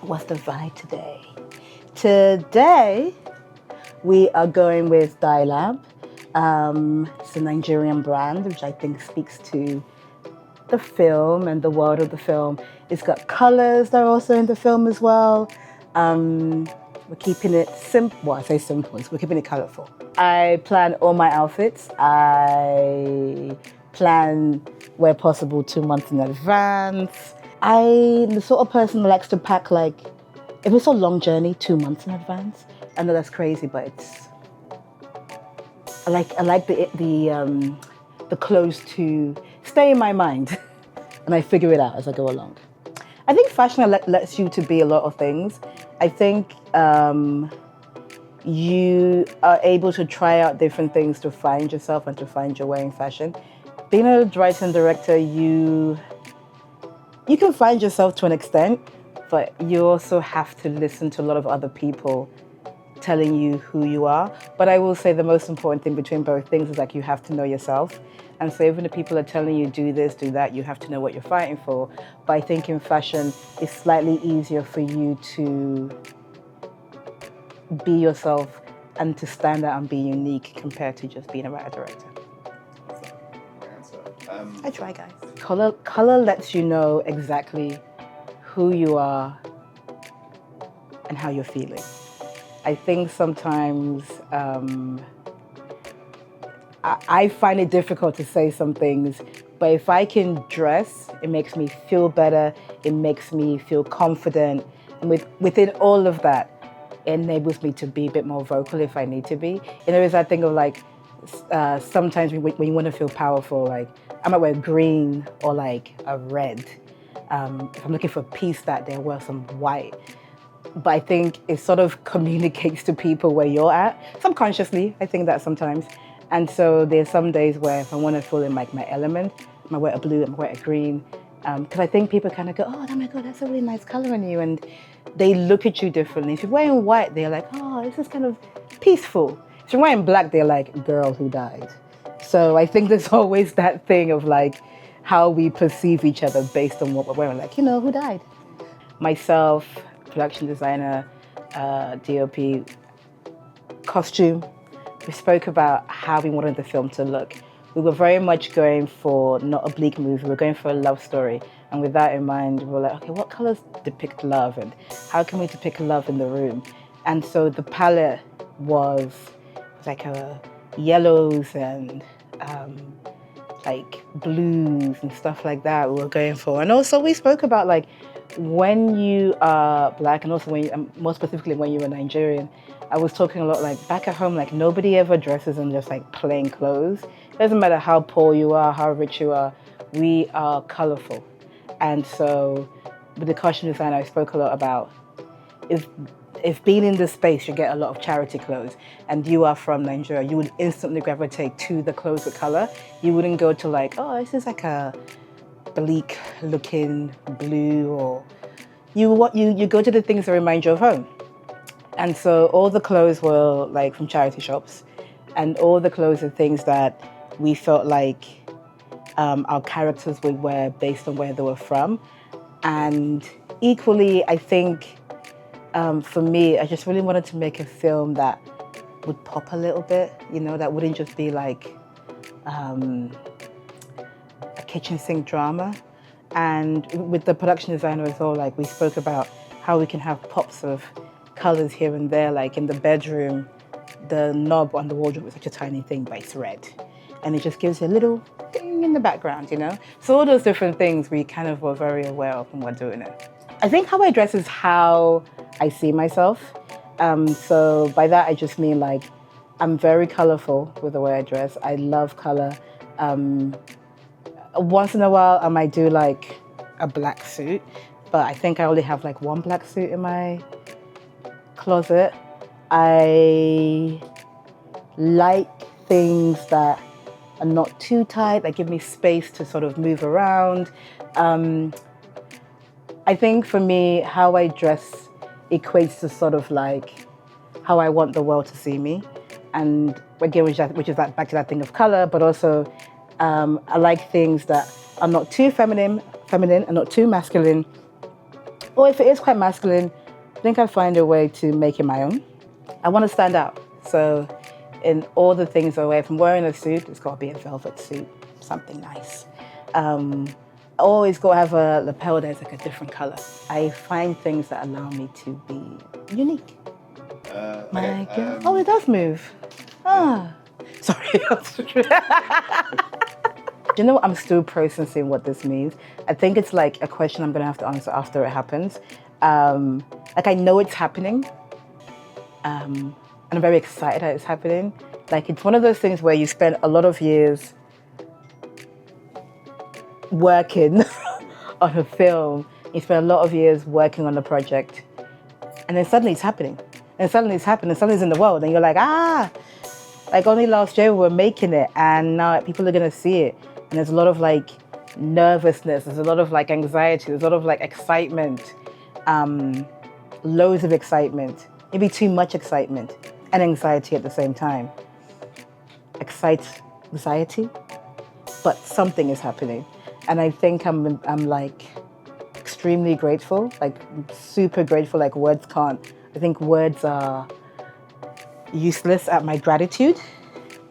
What's the vibe today? Today, we are going with Dye Lab. It's a Nigerian brand, which I think speaks to the film and the world of the film. It's got colors that are also in the film as well. We're keeping it simple. Well, I say simple, we're keeping it colorful. I plan all my outfits. I plan where possible 2 months in advance. I'm the sort of person that likes to pack like, if it's a long journey, 2 months in advance. I know that's crazy, but I like the clothes to stay in my mind, and I figure it out as I go along. I think fashion lets you to be a lot of things. I think you are able to try out different things to find yourself and to find your way in fashion. Being a writer and director, you can find yourself to an extent, but you also have to listen to a lot of other people telling you who you are. But I will say the most important thing between both things is like you have to know yourself. And so even if people are telling you do this, do that, you have to know what you're fighting for. But I think in fashion, it's slightly easier for you to be yourself and to stand out and be unique compared to just being a writer-director. I try, guys. Color lets you know exactly who you are and how you're feeling. I think sometimes I find it difficult to say some things, but if I can dress, it makes me feel better, it makes me feel confident, and within all of that, it enables me to be a bit more vocal if I need to be. You know, there's that thing of like, sometimes when you want to feel powerful, like I might wear green or like a red. If I'm looking for peace that day, I'll wear some white. But I think it sort of communicates to people where you're at. Subconsciously, I think that sometimes. And so there's some days where if I want to feel in like my element, I might wear a blue, I might wear a green. Because I think people kind of go, oh my God, that's a really nice color on you. And they look at you differently. If you're wearing white, they're like, oh, this is kind of peaceful. If you're wearing black, they're like, girl who died. So I think there's always that thing of like how we perceive each other based on what we're wearing. Like, who died? Myself, production designer, DOP, costume. We spoke about how we wanted the film to look. We were very much going for not a bleak movie, we were going for a love story. And with that in mind, we were like, okay, what colors depict love and how can we depict love in the room? And so the palette was like yellows and like blues and stuff like that we were going for. And also we spoke about like when you are black and also when more specifically when you're a Nigerian, I was talking a lot like back at home, like nobody ever dresses in just like plain clothes. It doesn't matter how poor you are, how rich you are, we are colorful. And so with the costume design, I spoke a lot about if being in this space, you get a lot of charity clothes and you are from Nigeria, you would instantly gravitate to the clothes with color. You wouldn't go to like, oh, this is like a bleak looking blue, or you go to the things that remind you of home. And so all the clothes were like from charity shops, and all the clothes are things that we felt like our characters would wear based on where they were from. And equally, I think for me, I just really wanted to make a film that would pop a little bit, that wouldn't just be like a kitchen sink drama. And with the production designer as well, like we spoke about how we can have pops of colors here and there, like in the bedroom, the knob on the wardrobe is such a tiny thing, but it's red. And it just gives you a little thing in the background, So all those different things we kind of were very aware of when we're doing it. I think how I dress is how I see myself. So by that, I just mean like, I'm very colorful with the way I dress. I love color. Once in a while, I might do like a black suit, but I think I only have like one black suit in my closet. I like things that are not too tight, that give me space to sort of move around. I think for me, how I dress equates to sort of like how I want the world to see me. And again, which is back to that thing of color, but also I like things that are not too feminine and not too masculine, or if it is quite masculine, I think I find a way to make it my own. I want to stand out. So in all the things I wear, if I'm wearing a suit, it's got to be a velvet suit, something nice. I always got to have a lapel that's like a different color. I find things that allow me to be unique. My girl. Oh, it does move. Ah, sorry. You know, I'm still processing what this means. I think it's like a question I'm gonna have to answer after it happens. Like I know it's happening, and I'm very excited that it's happening. Like it's one of those things where you spend a lot of years working on a film. You spend a lot of years working on a project, and then suddenly it's happening. And suddenly it's happening. Suddenly it's in the world, and you're like, like only last year we were making it, and now people are gonna see it. And there's a lot of like nervousness, there's a lot of like anxiety, there's a lot of like excitement, loads of excitement, maybe too much excitement and anxiety at the same time. Anxiety, but something is happening. And I think I'm like extremely grateful, like super grateful, like words can't. I think words are useless at my gratitude,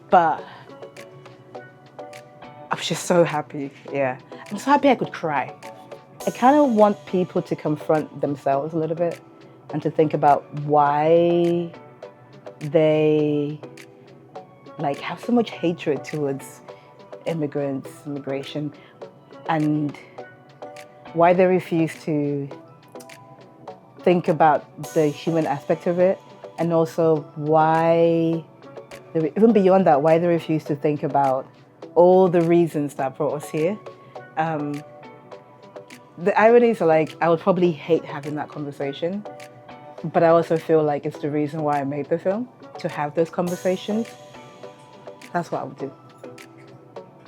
but I'm just so happy, yeah. I'm so happy I could cry. I kind of want people to confront themselves a little bit and to think about why they like have so much hatred towards immigrants, immigration, and why they refuse to think about the human aspect of it, and also why, even beyond that, why they refuse to think about all the reasons that brought us here. The ironies are like, I would probably hate having that conversation, but I also feel like it's the reason why I made the film, to have those conversations. That's what I would do.